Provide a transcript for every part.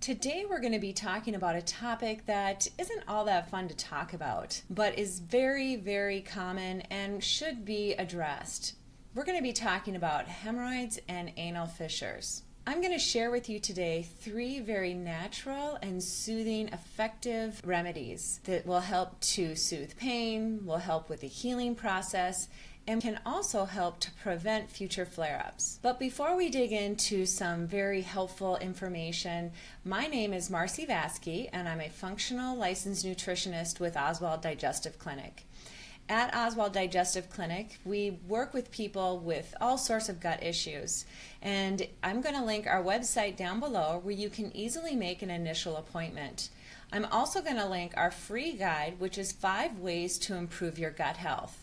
Today we're going to be talking about a topic that isn't all that fun to talk about, but is very, very common and should be addressed. We're going to be talking about hemorrhoids and anal fissures. I'm going to share with you today 3 very natural and soothing, effective remedies that will help to soothe pain, will help with the healing process, and can also help to prevent future flare-ups. But before we dig into some very helpful information, my name is Marcy Vasky, and I'm a functional licensed nutritionist with Oswald Digestive Clinic. At Oswald Digestive Clinic, we work with people with all sorts of gut issues, and I'm going to link our website down below where you can easily make an initial appointment. I'm also going to link our free guide, which is 5 ways to improve your gut health.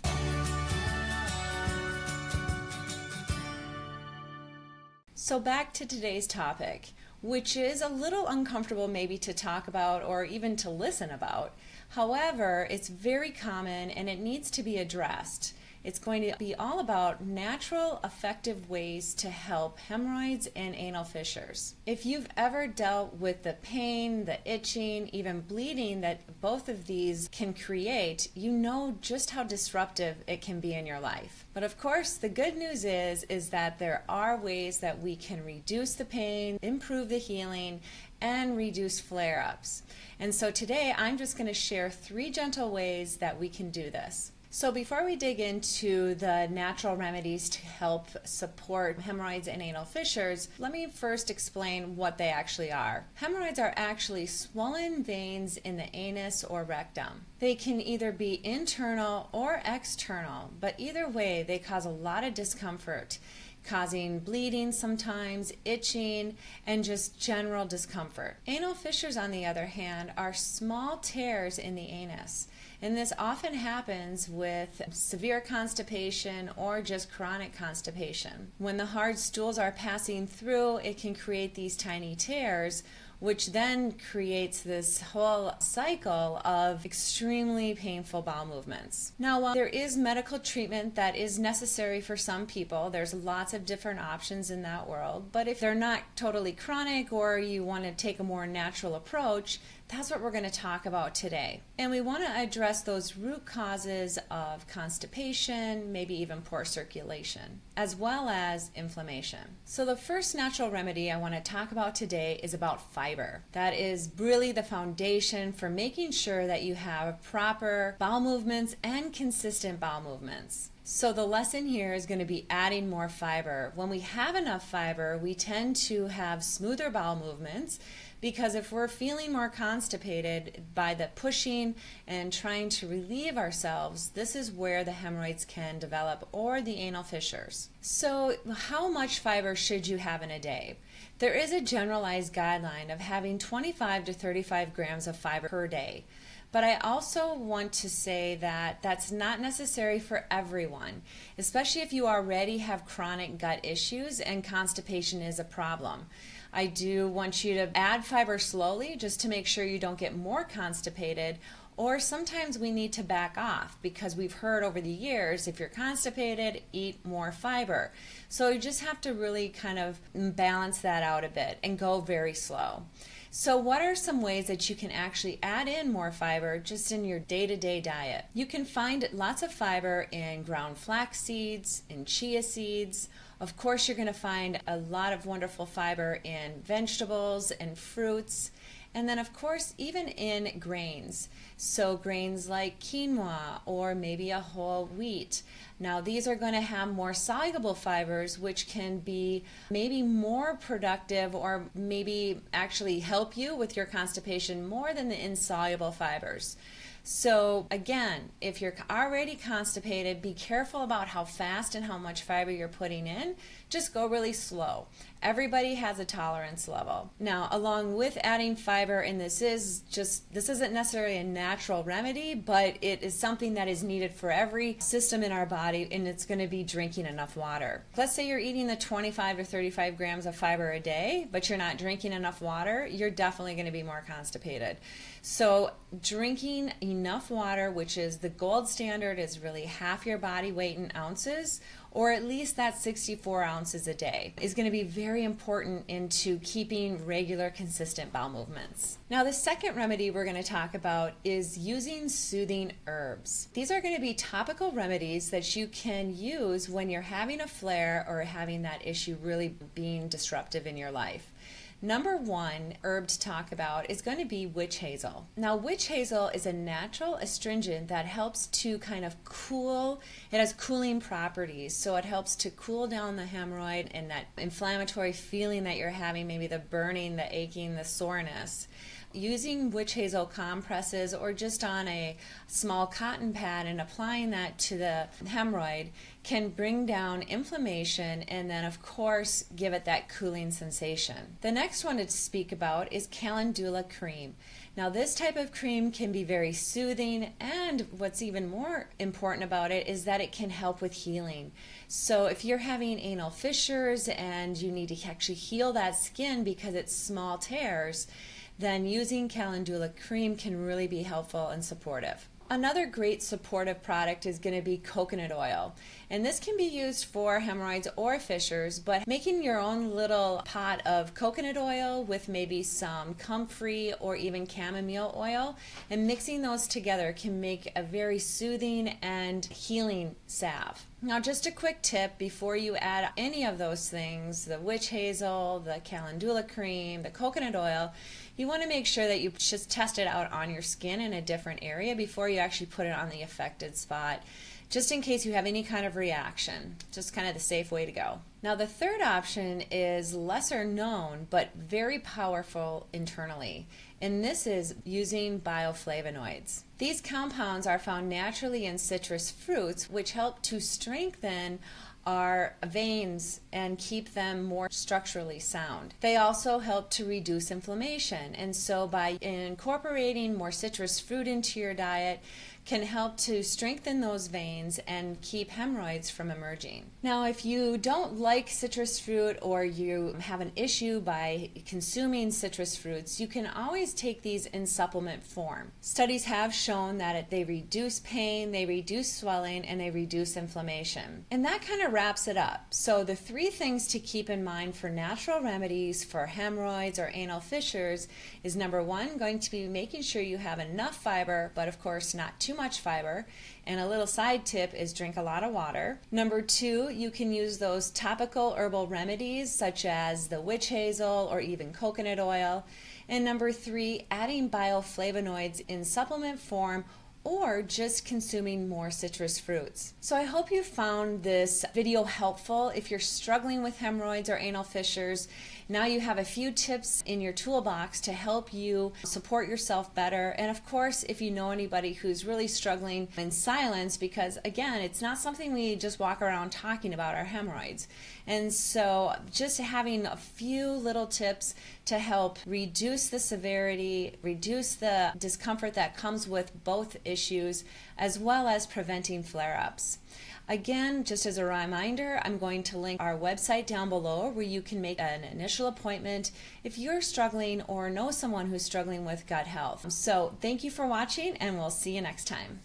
So back to today's topic, which is a little uncomfortable maybe to talk about or even to listen about. However, it's very common and it needs to be addressed. It's going to be all about natural, effective ways to help hemorrhoids and anal fissures. If you've ever dealt with the pain, the itching, even bleeding that both of these can create, you know just how disruptive it can be in your life. But of course, the good news is that there are ways that we can reduce the pain, improve the healing, and reduce flare-ups. And so today I'm just going to share 3 gentle ways that we can do this. So before we dig into the natural remedies to help support hemorrhoids and anal fissures, let me first explain what they actually are. Hemorrhoids are actually swollen veins in the anus or rectum. They can either be internal or external, but either way they cause a lot of discomfort, causing bleeding sometimes, itching, and just general discomfort. Anal fissures, on the other hand, are small tears in the anus. And this often happens with severe constipation or just chronic constipation. When the hard stools are passing through, it can create these tiny tears, which then creates this whole cycle of extremely painful bowel movements. Now, while there is medical treatment that is necessary for some people, there's lots of different options in that world, but if they're not totally chronic or you want to take a more natural approach, that's what we're going to talk about today. And we want to address those root causes of constipation, maybe even poor circulation, as well as inflammation. So the first natural remedy I want to talk about today is about fiber. That is really the foundation for making sure that you have proper bowel movements and consistent bowel movements. So the lesson here is going to be adding more fiber. When we have enough fiber, we tend to have smoother bowel movements, because if we're feeling more constipated by the pushing and trying to relieve ourselves, this is where the hemorrhoids can develop, or the anal fissures. So how much fiber should you have in a day? There is a generalized guideline of having 25 to 35 grams of fiber per day. But I also want to say that that's not necessary for everyone, especially if you already have chronic gut issues and constipation is a problem. I do want you to add fiber slowly just to make sure you don't get more constipated, or sometimes we need to back off because we've heard over the years, if you're constipated, eat more fiber. So you just have to really kind of balance that out a bit and go very slow. So what are some ways that you can actually add in more fiber just in your day-to-day diet? You can find lots of fiber in ground flax seeds, in chia seeds. Of course, you're going to find a lot of wonderful fiber in vegetables and fruits. And then, of course, even in grains. So grains like quinoa or maybe a whole wheat. Now, these are going to have more soluble fibers, which can be maybe more productive or maybe actually help you with your constipation more than the insoluble fibers. So again, if you're already constipated, be careful about how fast and how much fiber you're putting in. Just go really slow. Everybody has a tolerance level. Now, along with adding fiber, and this isn't necessarily a natural remedy, but it is something that is needed for every system in our body, and it's going to be drinking enough water. Let's say you're eating the 25 to 35 grams of fiber a day, but you're not drinking enough water, you're definitely going to be more constipated. So drinking enough enough water, which is the gold standard, is really half your body weight in ounces, or at least that's 64 ounces a day, is going to be very important into keeping regular, consistent bowel movements. Now, the second remedy we're going to talk about is using soothing herbs. These are going to be topical remedies that you can use when you're having a flare or having that issue really being disruptive in your life. Number one herb to talk about is going to be witch hazel. Now, witch hazel is a natural astringent that helps to kind of cool. It has cooling properties, so it helps to cool down the hemorrhoid and that inflammatory feeling that you're having, maybe the burning, the aching, the soreness. Using witch hazel compresses or just on a small cotton pad and applying that to the hemorrhoid can bring down inflammation and then of course give it that cooling sensation. The next one to speak about is calendula cream. Now, this type of cream can be very soothing, and what's even more important about it is that it can help with healing. So if you're having anal fissures and you need to actually heal that skin because it's small tears, then using calendula cream can really be helpful and supportive. Another great supportive product is going to be coconut oil, and this can be used for hemorrhoids or fissures, but making your own little pot of coconut oil with maybe some comfrey or even chamomile oil and mixing those together can make a very soothing and healing salve. Now, just a quick tip before you add any of those things, the witch hazel, the calendula cream, the coconut oil, you want to make sure that you just test it out on your skin in a different area before you actually put it on the affected spot, just in case you have any kind of reaction. Just kind of the safe way to go. Now, the third option is lesser known but very powerful internally, and this is using bioflavonoids. These compounds are found naturally in citrus fruits, which help to strengthen our veins and keep them more structurally sound. They also help to reduce inflammation, and so by incorporating more citrus fruit into your diet can help to strengthen those veins and keep hemorrhoids from emerging. Now, if you don't like citrus fruit or you have an issue by consuming citrus fruits, you can always take these in supplement form. Studies have shown that they reduce pain, they reduce swelling, and they reduce inflammation. And that kind of wraps it up. So the three things to keep in mind for natural remedies for hemorrhoids or anal fissures is number one, going to be making sure you have enough fiber, but of course not too much fiber. And a little side tip is drink a lot of water. Number two, you can use those topical herbal remedies such as the witch hazel or even coconut oil. And number three, adding bioflavonoids in supplement form or just consuming more citrus fruits. So I hope you found this video helpful. If you're struggling with hemorrhoids or anal fissures, now you have a few tips in your toolbox to help you support yourself better. And of course, if you know anybody who's really struggling in silence, because again, it's not something we just walk around talking about, our hemorrhoids. And so just having a few little tips to help reduce the severity, reduce the discomfort that comes with both issues, as well as preventing flare-ups. Again, just as a reminder, I'm going to link our website down below where you can make an initial appointment if you're struggling or know someone who's struggling with gut health. So thank you for watching, and we'll see you next time.